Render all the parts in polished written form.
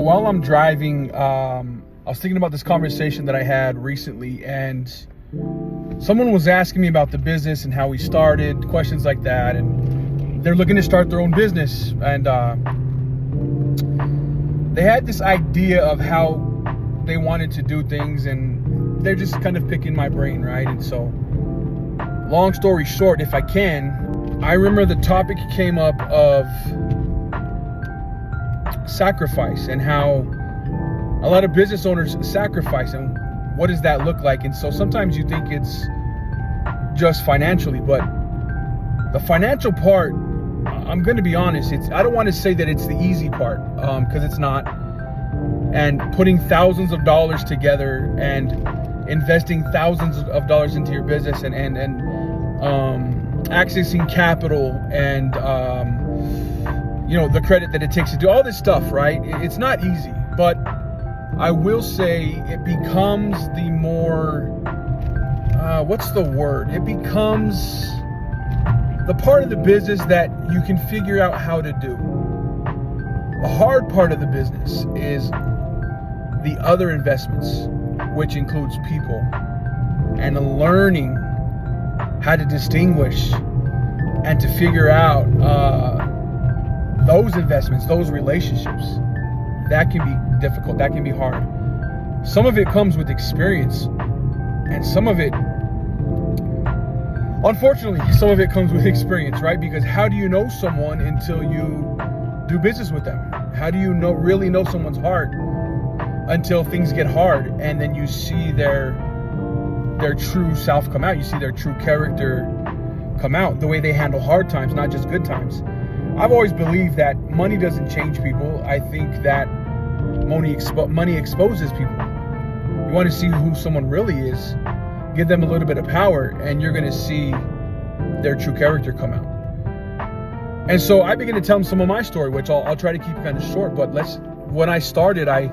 While I'm driving, I was thinking about this conversation that I had recently, and someone was asking me about the business and how we started, questions like that, and they're looking to start their own business, and they had this idea of how they wanted to do things, and they're just kind of picking my brain, right? And so, long story short, if I can, I remember the topic came up of sacrifice and how a lot of business owners sacrifice, and what does that look like? And so sometimes you think it's just financially, but the financial part, I'm going to be honest, I don't want to say that it's the easy part, because it's not. And putting thousands of dollars together and investing thousands of dollars into your business and accessing capital and the credit that it takes to do all this stuff, right? It's not easy, but I will say it becomes the more, what's the word? It becomes the part of the business that you can figure out how to do. The hard part of the business is the other investments, which includes people, and learning how to distinguish and to figure out those investments, those relationships. That can be difficult, that can be hard. Some of it comes with experience, and some of it, unfortunately, some of it comes with experience, right? Because how do you know someone until you do business with them? How do you really know someone's heart until things get hard, and then you see their true self come out? You see their true character come out, the way they handle hard times, not just good times. I've always believed that money doesn't change people. I think that money exposes people. You want to see who someone really is, give them a little bit of power, and you're going to see their true character come out. And so I began to tell them some of my story, which I'll try to keep kind of short. But when I started, I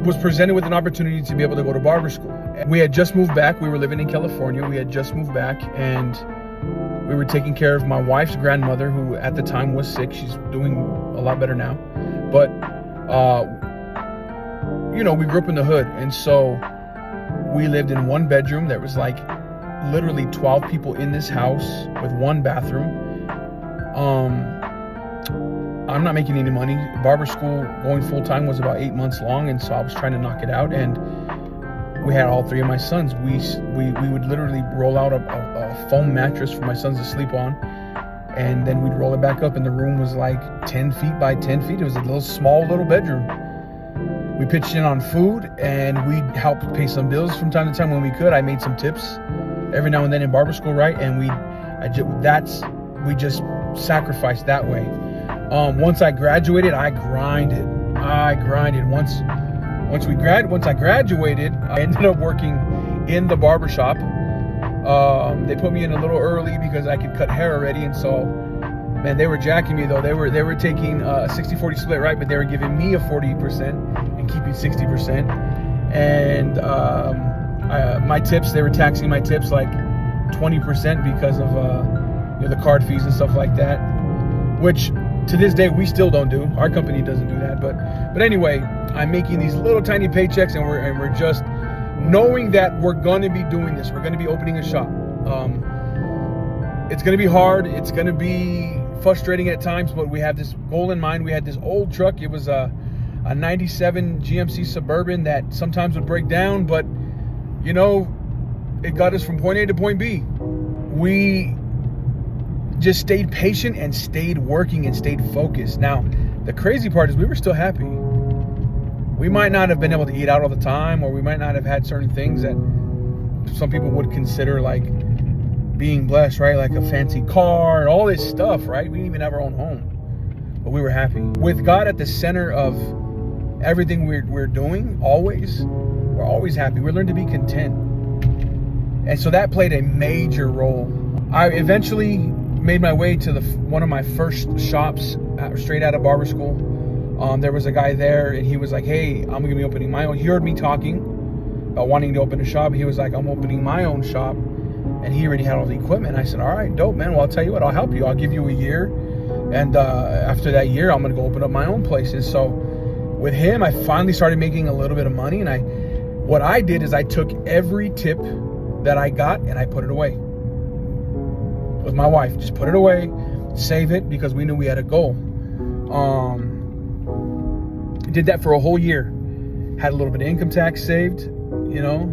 was presented with an opportunity to be able to go to barber school. We had just moved back. We were living in California. We had just moved back, and we were taking care of my wife's grandmother, who at the time was sick. She's doing a lot better now. But, we grew up in the hood. And so we lived in one bedroom. There was like literally 12 people in this house with one bathroom. I'm not making any money. Barber school, going full time, was about 8 months long. And so I was trying to knock it out. And we had all three of my sons. We would literally roll out a foam mattress for my sons to sleep on, and then we'd roll it back up, and the room was like 10 feet by 10 feet. It was a small little bedroom. We pitched in on food, and we helped pay some bills from time to time when we could. I made some tips every now and then in barber school, right? And we just sacrificed that way. Once I graduated, I grinded. Once I graduated, I ended up working in the barbershop. They put me in a little early because I could cut hair already, and so, man, they were jacking me though. They were taking a 60-40 split, right? But they were giving me a 40% and keeping 60%. And my tips, they were taxing my tips like 20% because of the card fees and stuff like that, which to this day we still don't do. Our company doesn't do that. But anyway, I'm making these little tiny paychecks, and we're just knowing that we're going to be doing this. We're going to be opening a shop. It's going to be hard. It's going to be frustrating at times, but we have this goal in mind. We had this old truck. It was a 97 GMC Suburban that sometimes would break down, but it got us from point A to point B. We just stayed patient and stayed working and stayed focused. Now, the crazy part is we were still happy. We might not have been able to eat out all the time, or we might not have had certain things that some people would consider like being blessed, right? Like a fancy car and all this stuff, right? We didn't even have our own home, but we were happy. With God at the center of everything we're doing, we're always happy. We learned to be content. And so that played a major role. I eventually made my way to one of my first shops straight out of barber school. There was a guy there, and he was like, hey, I'm going to be opening my own. He heard me talking about wanting to open a shop. He was like, I'm opening my own shop. And he already had all the equipment. I said, all right, dope, man. Well, I'll tell you what, I'll help you. I'll give you a year, And after that year, I'm gonna go open up my own place. And so with him, I finally started making a little bit of money. And what I did is I took every tip that I got and I put it away. With my wife, just put it away, save it, because we knew we had a goal. Did that for a whole year. Had a little bit of income tax saved, you know,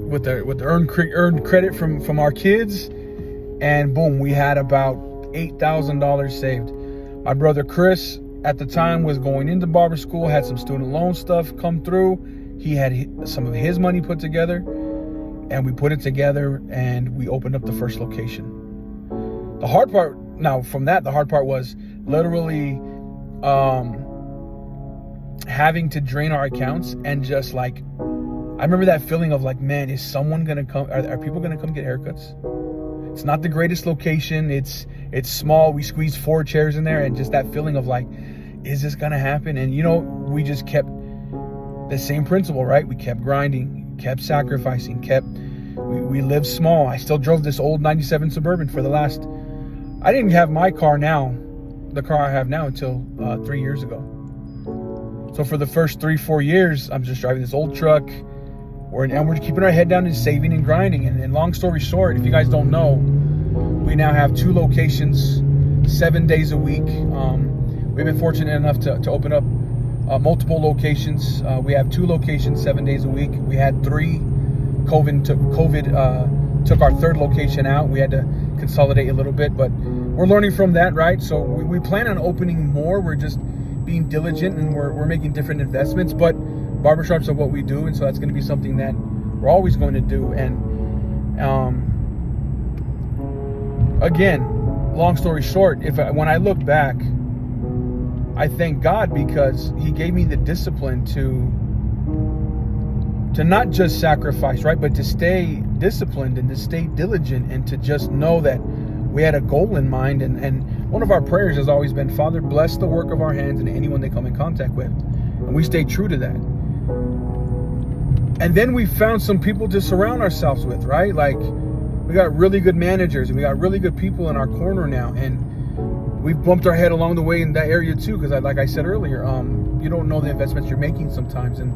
with the earned credit from our kids, and boom, we had about $8,000 saved. My brother Chris at the time was going into barber school, had some student loan stuff come through. He had some of his money put together, and we put it together and we opened up the first location. The hard part was literally having to drain our accounts, and just like, I remember that feeling of like, man, is someone gonna come? Are people gonna come get haircuts? It's not the greatest location. It's small. We squeezed 4 chairs in there, and just that feeling of like, is this gonna happen? And you know, we just kept the same principle, right? We kept grinding, kept sacrificing, we lived small. I still drove this old 97 Suburban for the last, I didn't have my car now, the car I have now, until 3 years ago. So for the first 3-4 years, I'm just driving this old truck. We're keeping our head down and saving and grinding. And long story short, if you guys don't know, we now have 2 locations, 7 days a week. We've been fortunate enough to open up multiple locations. We have 2 locations, 7 days a week. We had 3. COVID took our 3rd location out. We had to consolidate a little bit, but we're learning from that, right? So we plan on opening more. We're just being diligent, and we're making different investments, but barbershops are what we do, and so that's going to be something that we're always going to do. And again, long story short, when I look back, I thank God, because he gave me the discipline to not just sacrifice, right, but to stay disciplined and to stay diligent, and to just know that we had a goal in mind. And one of our prayers has always been, Father, bless the work of our hands and anyone they come in contact with. And we stay true to that. And then we found some people to surround ourselves with, right? Like, we got really good managers, and we got really good people in our corner now. And we've bumped our head along the way in that area too, because like I said earlier, you don't know the investments you're making sometimes, and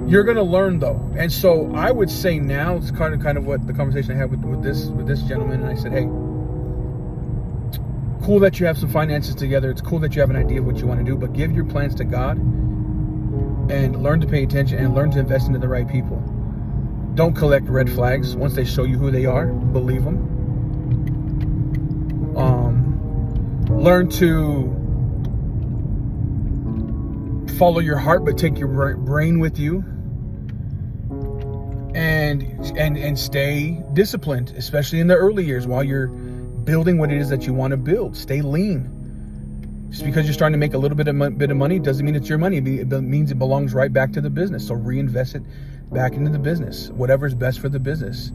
you're gonna learn though. And so I would say now, it's kind of what the conversation I had with this gentleman, and I said, hey, cool that you have some finances together. It's cool that you have an idea of what you want to do, but give your plans to God and learn to pay attention and learn to invest into the right people. Don't collect red flags. Once they show you who they are, believe them. Learn to follow your heart, but take your brain with you, and stay disciplined, especially in the early years while you're building what it is that you want to build. Stay lean. Just because you're starting to make a little bit of money doesn't mean it's your money. It means it belongs right back to the business. So reinvest it back into the business, whatever's best for the business,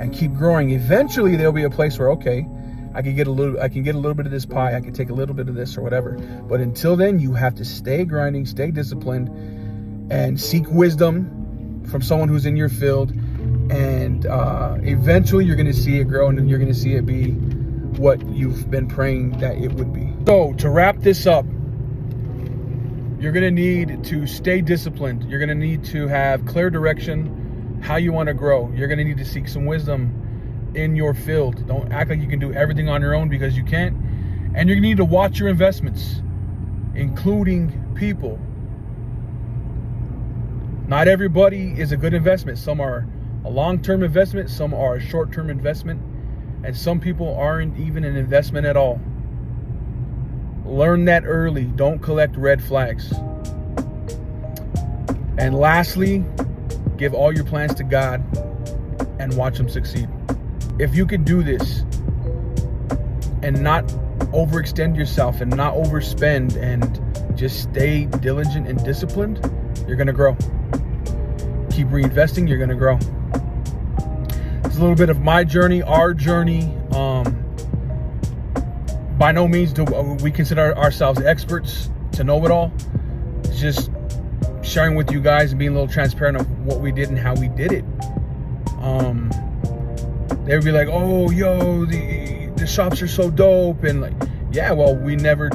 and keep growing. Eventually, there'll be a place where, okay, I can get a little bit of this pie. I can take a little bit of this or whatever. But until then, you have to stay grinding, stay disciplined, and seek wisdom from someone who's in your field. And eventually, you're going to see it grow, and you're going to see it be what you've been praying that it would be. So to wrap this up, you're going to need to stay disciplined. You're going to need to have clear direction, how you want to grow. You're going to need to seek some wisdom in your field. Don't act like you can do everything on your own, because you can't. And you're going to need to watch your investments, including people. Not everybody is a good investment. Some are a long-term investment, some are a short-term investment, and some people aren't even an investment at all. Learn that early. Don't collect red flags. And lastly, give all your plans to God and watch them succeed. If you could do this and not overextend yourself and not overspend and just stay diligent and disciplined, you're going to grow. Keep reinvesting, you're going to grow. It's a little bit of my journey, our journey. By no means do we consider ourselves experts to know it all. It's just sharing with you guys and being a little transparent of what we did and how we did it. They would be like, oh, yo, the shops are so dope. And like, yeah, well, we never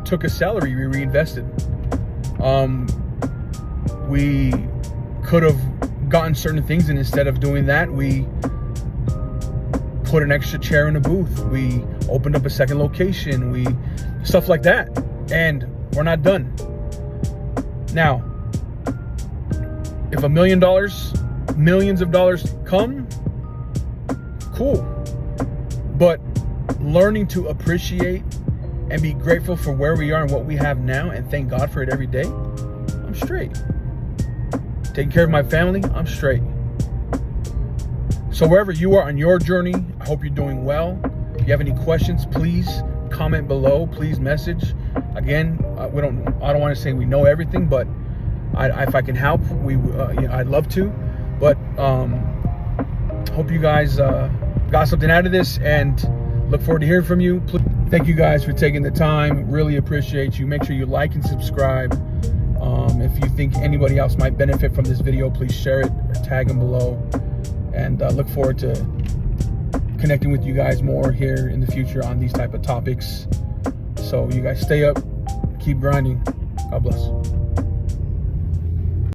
took a salary, we reinvested. We could have gotten certain things, and instead of doing that, we put an extra chair in a booth. We opened up a second location, stuff like that. And we're not done. Now, if $1 million, millions of dollars come, cool. But learning to appreciate and be grateful for where we are and what we have now, and thank God for it every day, I'm straight. Taking care of my family, I'm straight. So wherever you are on your journey, I hope you're doing well. If you have any questions, please comment below. Please message. Again, I don't want to say we know everything, but if I can help, I'd love to. But hope you guys got something out of this, and look forward to hearing from you. Thank you guys for taking the time. Really appreciate you. Make sure you like and subscribe. If you think anybody else might benefit from this video, please share it or tag them below. And look forward to connecting with you guys more here in the future on these type of topics. So you guys stay up, keep grinding. God bless.